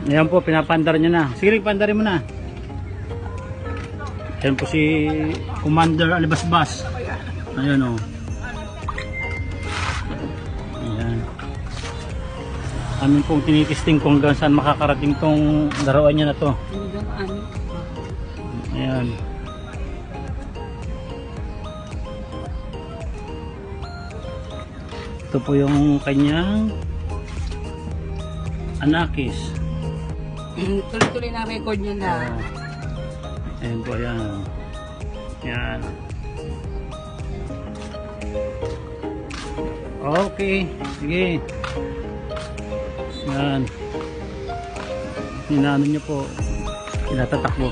Ayan po, pinapandar niya na. Sige, pandarin mo na. Ayan po si Commander Alibasbas. Ayan o. Ayan. Amin pong tinitisting kung hanggang saan makakarating tong laruan niya na to. Ayan. Ito po yung kanyang Anakis. Tuloy-tuloy na record niya na. Ayan po, ayan. Ayan. Okay, sige. Ayan. Hinano niyo po. Tinatatakbo.